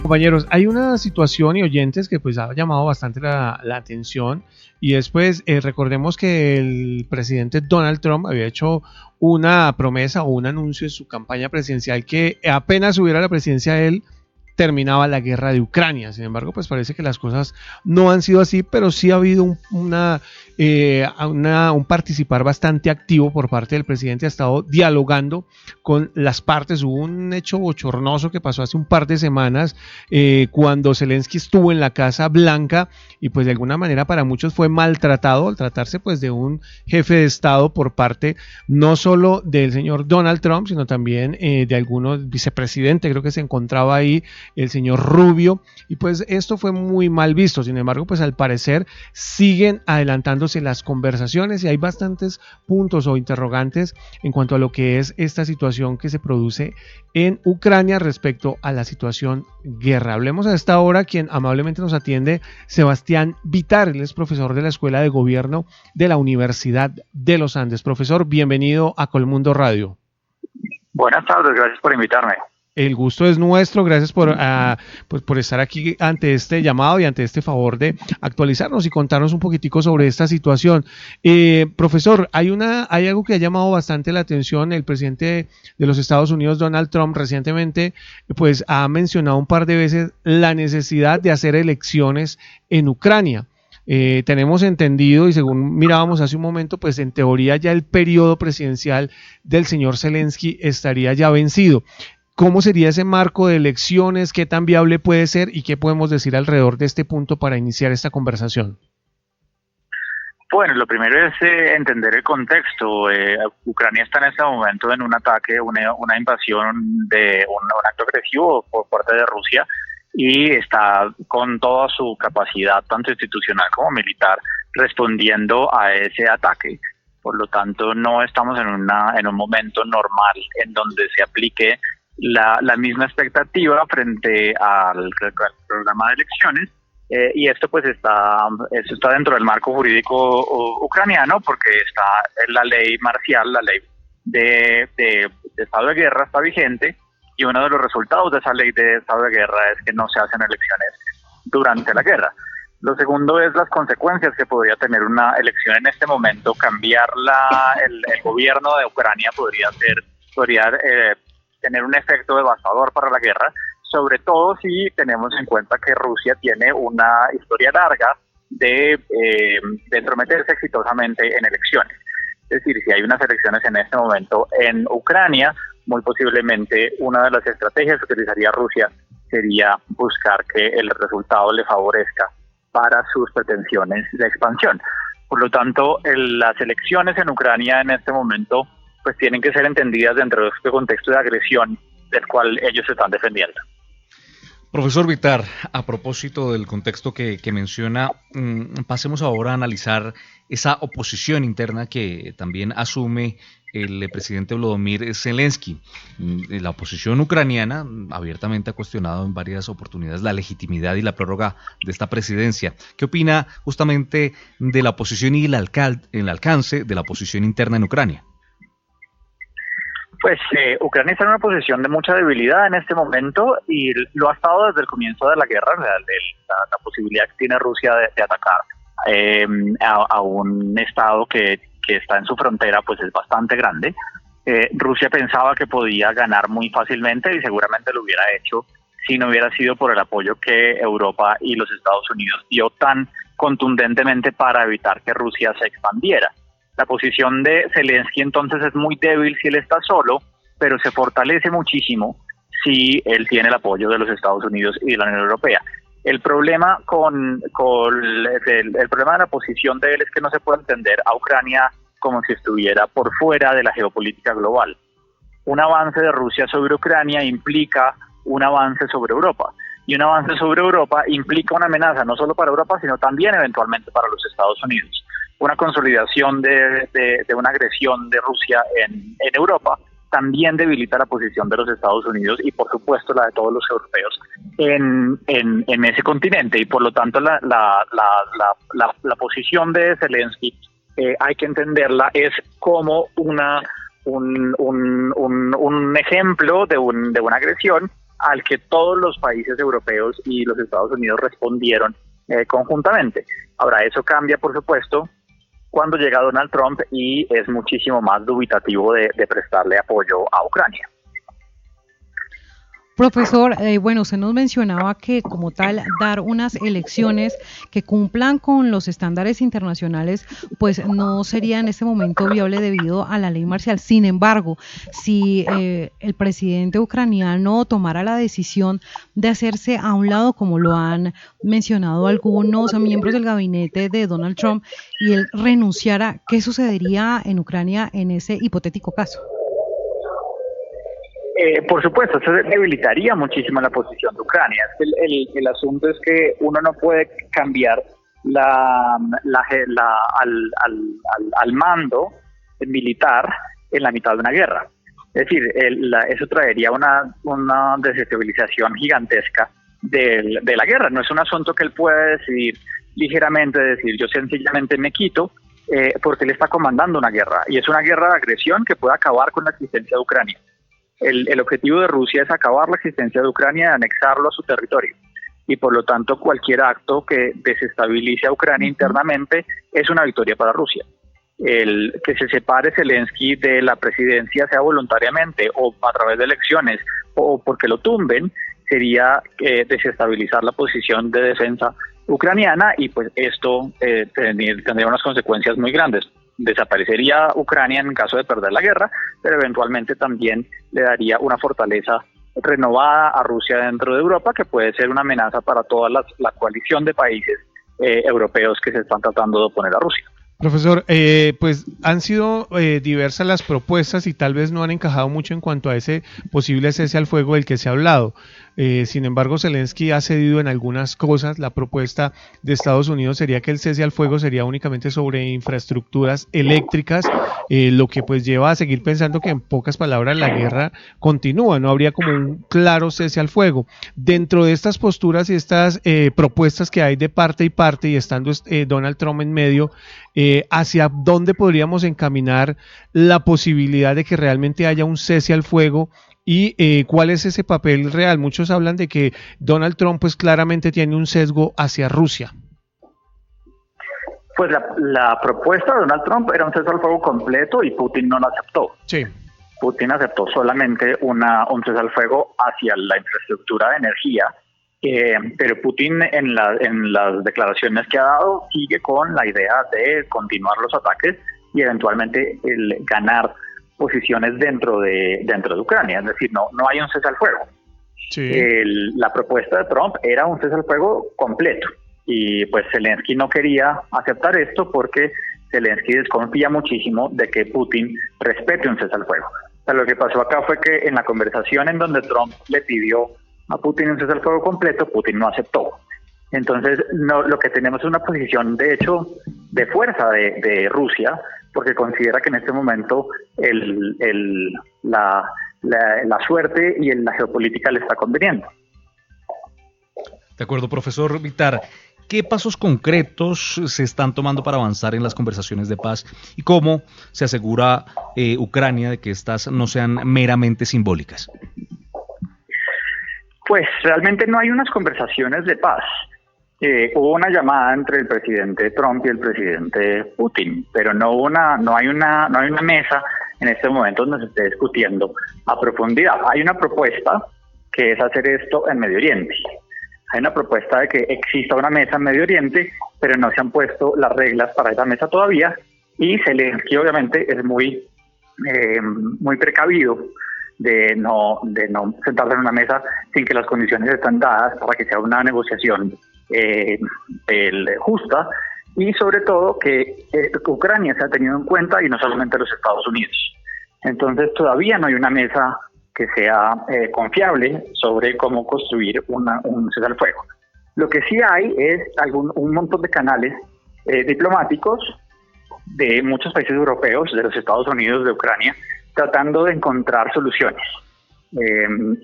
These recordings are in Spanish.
Compañeros, hay una situación y oyentes que pues ha llamado bastante la atención y después recordemos que el presidente Donald Trump había hecho una promesa o un anuncio en su campaña presidencial que apenas subiera a la presidencia él terminaba la guerra de Ucrania. Sin embargo, pues parece que las cosas no han sido así, pero sí ha habido un participar bastante activo por parte del presidente. Ha estado dialogando con las partes. Hubo un hecho bochornoso que pasó hace un par de semanas cuando Zelensky estuvo en la Casa Blanca y pues de alguna manera para muchos fue maltratado al tratarse pues de un jefe de Estado por parte no solo del señor Donald Trump, sino también de algunos vicepresidentes, creo que se encontraba ahí el señor Rubio, y pues esto fue muy mal visto. Sin embargo, pues al parecer siguen adelantándose las conversaciones y hay bastantes puntos o interrogantes en cuanto a lo que es esta situación que se produce en Ucrania respecto a la situación guerra. Hablemos a esta hora, quien amablemente nos atiende, Sebastián Vitar, él es profesor de la Escuela de Gobierno de la Universidad de los Andes. Profesor, bienvenido a Colmundo Radio. Buenas tardes, gracias por invitarme. El gusto es nuestro, gracias por estar aquí ante este llamado y ante este favor de actualizarnos y contarnos un poquitico sobre esta situación. Profesor, hay algo que ha llamado bastante la atención. El presidente de los Estados Unidos, Donald Trump, recientemente pues ha mencionado un par de veces la necesidad de hacer elecciones en Ucrania. Tenemos entendido y según mirábamos hace un momento, pues en teoría ya el periodo presidencial del señor Zelensky estaría ya vencido. ¿Cómo sería ese marco de elecciones? ¿Qué tan viable puede ser? ¿Y qué podemos decir alrededor de este punto para iniciar esta conversación? Bueno, lo primero es entender el contexto. Ucrania está en este momento en un ataque, una invasión de un acto agresivo por parte de Rusia y está con toda su capacidad, tanto institucional como militar, respondiendo a ese ataque. Por lo tanto, no estamos en un momento normal en donde se aplique la misma expectativa frente al programa de elecciones, y esto pues está dentro del marco jurídico ucraniano, porque está en la ley marcial, la ley de estado de guerra está vigente, y uno de los resultados de esa ley de estado de guerra es que no se hacen elecciones durante la guerra. Lo segundo es las consecuencias que podría tener una elección en este momento. Cambiar el gobierno de Ucrania podría tener un efecto devastador para la guerra, sobre todo si tenemos en cuenta que Rusia tiene una historia larga de entrometerse exitosamente en elecciones. Es decir, si hay unas elecciones en este momento en Ucrania, muy posiblemente una de las estrategias que utilizaría Rusia sería buscar que el resultado le favorezca para sus pretensiones de expansión. Por lo tanto, las elecciones en Ucrania en este momento pues tienen que ser entendidas dentro de este contexto de agresión del cual ellos se están defendiendo. Profesor Vitar, a propósito del contexto que menciona, pasemos ahora a analizar esa oposición interna que también asume el presidente Volodymyr Zelensky. La oposición ucraniana abiertamente ha cuestionado en varias oportunidades la legitimidad y la prórroga de esta presidencia. ¿Qué opina justamente de la oposición y el alcance de la oposición interna en Ucrania? Pues Ucrania está en una posición de mucha debilidad en este momento y lo ha estado desde el comienzo de la guerra. La posibilidad que tiene Rusia de atacar a un estado que está en su frontera pues es bastante grande. Rusia pensaba que podía ganar muy fácilmente y seguramente lo hubiera hecho si no hubiera sido por el apoyo que Europa y los Estados Unidos dio tan contundentemente para evitar que Rusia se expandiera. La posición de Zelensky entonces es muy débil si él está solo, pero se fortalece muchísimo si él tiene el apoyo de los Estados Unidos y de la Unión Europea. El problema el problema de la posición de él es que no se puede entender a Ucrania como si estuviera por fuera de la geopolítica global. Un avance de Rusia sobre Ucrania implica un avance sobre Europa, y un avance sobre Europa implica una amenaza no solo para Europa, sino también eventualmente para los Estados Unidos. Una consolidación de una agresión de Rusia en Europa también debilita la posición de los Estados Unidos y por supuesto la de todos los europeos en ese continente, y por lo tanto la posición de Zelensky hay que entenderla es como un ejemplo de una agresión al que todos los países europeos y los Estados Unidos respondieron conjuntamente. Ahora, eso cambia, por supuesto, cuando llega Donald Trump y es muchísimo más dubitativo de prestarle apoyo a Ucrania. Profesor, bueno, usted nos mencionaba que como tal dar unas elecciones que cumplan con los estándares internacionales, pues no sería en este momento viable debido a la ley marcial. Sin embargo, si el presidente ucraniano tomara la decisión de hacerse a un lado, como lo han mencionado algunos miembros del gabinete de Donald Trump, y él renunciara, ¿qué sucedería en Ucrania en ese hipotético caso? Por supuesto, eso debilitaría muchísimo la posición de Ucrania. El asunto es que uno no puede cambiar al mando militar en la mitad de una guerra. Es decir, eso traería una desestabilización gigantesca de la guerra. No es un asunto que él pueda decidir ligeramente, decir yo sencillamente me quito, porque él está comandando una guerra. Y es una guerra de agresión que puede acabar con la existencia de Ucrania. El objetivo de Rusia es acabar la existencia de Ucrania y anexarlo a su territorio. Y por lo tanto, cualquier acto que desestabilice a Ucrania internamente es una victoria para Rusia. El que se separe Zelensky de la presidencia, sea voluntariamente o a través de elecciones o porque lo tumben, sería desestabilizar la posición de defensa ucraniana, y pues esto tendría unas consecuencias muy grandes. Desaparecería Ucrania en caso de perder la guerra, pero eventualmente también le daría una fortaleza renovada a Rusia dentro de Europa, que puede ser una amenaza para toda la coalición de países europeos que se están tratando de oponer a Rusia. Profesor, pues han sido diversas las propuestas y tal vez no han encajado mucho en cuanto a ese posible cese al fuego del que se ha hablado. Sin embargo, Zelensky ha cedido en algunas cosas. La propuesta de Estados Unidos sería que el cese al fuego sería únicamente sobre infraestructuras eléctricas, lo que pues lleva a seguir pensando que, en pocas palabras, la guerra continúa, no habría como un claro cese al fuego. Dentro de estas posturas y estas propuestas que hay de parte y parte, y estando Donald Trump en medio, ¿hacia dónde podríamos encaminar la posibilidad de que realmente haya un cese al fuego? ¿Y cuál es ese papel real? Muchos hablan de que Donald Trump pues claramente tiene un sesgo hacia Rusia. Pues la propuesta de Donald Trump era un cese al fuego completo y Putin no la aceptó. Sí. Putin aceptó solamente un cese al fuego hacia la infraestructura de energía, pero Putin en las declaraciones que ha dado sigue con la idea de continuar los ataques y eventualmente ganar posiciones dentro de Ucrania. Es decir, no hay un cese al fuego. Sí. La propuesta de Trump era un cese al fuego completo, y pues Zelensky no quería aceptar esto porque Zelensky desconfía muchísimo de que Putin respete un cese al fuego. O sea, lo que pasó acá fue que en la conversación en donde Trump le pidió a Putin un cese al fuego completo, Putin no aceptó. Entonces, lo que tenemos es una posición, de hecho, de fuerza de Rusia, porque considera que en este momento la suerte y la geopolítica le está conveniendo. De acuerdo, profesor Bitar. ¿Qué pasos concretos se están tomando para avanzar en las conversaciones de paz y cómo se asegura Ucrania de que estas no sean meramente simbólicas? Pues realmente no hay unas conversaciones de paz. Hubo una llamada entre el presidente Trump y el presidente Putin, pero no hay una mesa en este momento donde se esté discutiendo a profundidad. Hay una propuesta que es hacer esto en Medio Oriente. Hay una propuesta de que exista una mesa en Medio Oriente, pero no se han puesto las reglas para esa mesa todavía, y Zelensky obviamente es muy precavido de no sentarse en una mesa sin que las condiciones estén dadas para que sea una negociación justa, y sobre todo que Ucrania se ha tenido en cuenta y no solamente los Estados Unidos. Entonces todavía no hay una mesa que sea confiable sobre cómo construir un cese al fuego. Lo que sí hay es un montón de canales diplomáticos de muchos países europeos, de los Estados Unidos, de Ucrania, tratando de encontrar soluciones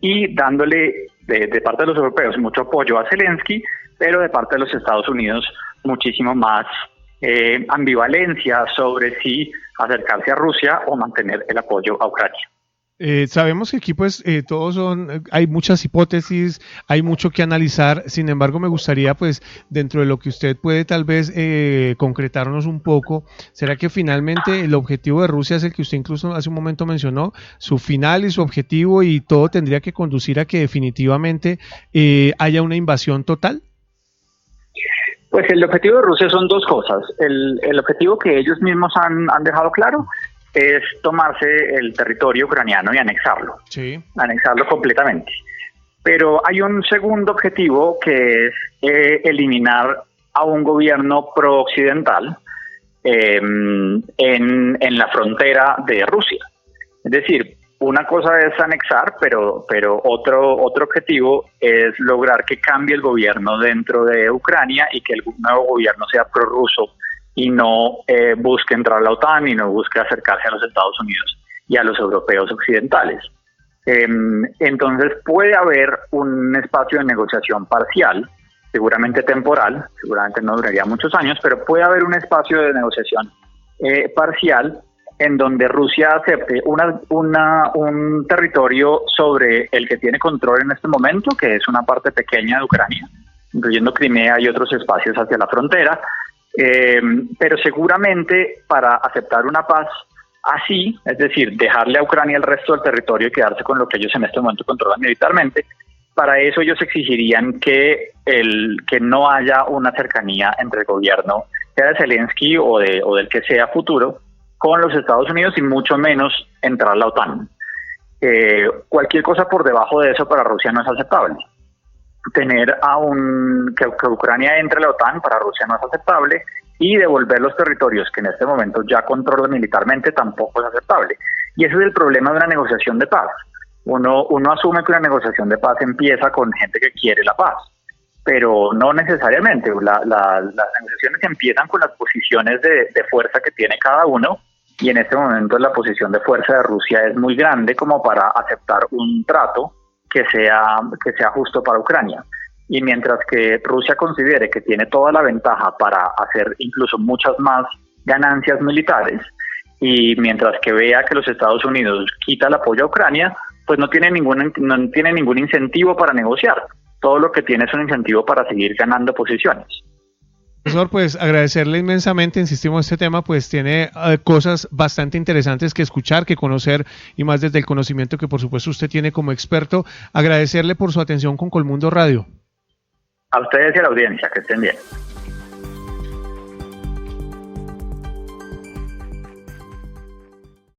y dándole de parte de los europeos mucho apoyo a Zelensky, pero de parte de los Estados Unidos muchísimo más ambivalencia sobre si acercarse a Rusia o mantener el apoyo a Ucrania. Sabemos que aquí pues hay muchas hipótesis, hay mucho que analizar, sin embargo me gustaría pues dentro de lo que usted puede tal vez concretarnos un poco, ¿será que finalmente el objetivo de Rusia es el que usted incluso hace un momento mencionó, su final y su objetivo y todo tendría que conducir a que definitivamente haya una invasión total? Pues el objetivo de Rusia son dos cosas. El objetivo que ellos mismos han dejado claro es tomarse el territorio ucraniano y anexarlo. Sí. Anexarlo completamente. Pero hay un segundo objetivo que es eliminar a un gobierno pro-occidental en la frontera de Rusia. Es decir, una cosa es anexar, pero otro objetivo es lograr que cambie el gobierno dentro de Ucrania y que el nuevo gobierno sea prorruso y no busque entrar a la OTAN y no busque acercarse a los Estados Unidos y a los europeos occidentales. Entonces puede haber un espacio de negociación parcial, seguramente temporal, seguramente no duraría muchos años, pero puede haber un espacio de negociación parcial en donde Rusia acepte un territorio sobre el que tiene control en este momento, que es una parte pequeña de Ucrania, incluyendo Crimea y otros espacios hacia la frontera, pero seguramente para aceptar una paz así, es decir, dejarle a Ucrania el resto del territorio y quedarse con lo que ellos en este momento controlan militarmente, para eso ellos exigirían que no haya una cercanía entre el gobierno, sea de Zelensky o del que sea futuro, con los Estados Unidos y mucho menos entrar a la OTAN. Cualquier cosa por debajo de eso para Rusia no es aceptable. Tener que Ucrania entre a la OTAN para Rusia no es aceptable, y devolver los territorios que en este momento ya controla militarmente tampoco es aceptable. Y ese es el problema de una negociación de paz. Uno asume que una negociación de paz empieza con gente que quiere la paz, pero no necesariamente. Las negociaciones empiezan con las posiciones de fuerza que tiene cada uno, y en este momento la posición de fuerza de Rusia es muy grande como para aceptar un trato que sea justo para Ucrania. Y mientras que Rusia considere que tiene toda la ventaja para hacer incluso muchas más ganancias militares, y mientras que vea que los Estados Unidos quita el apoyo a Ucrania, pues no tiene ningún incentivo para negociar. Todo lo que tiene es un incentivo para seguir ganando posiciones. Profesor, pues agradecerle inmensamente, insistimos en este tema, pues tiene cosas bastante interesantes que escuchar, que conocer, y más desde el conocimiento que por supuesto usted tiene como experto. Agradecerle por su atención con Colmundo Radio. A ustedes y a la audiencia, que estén bien.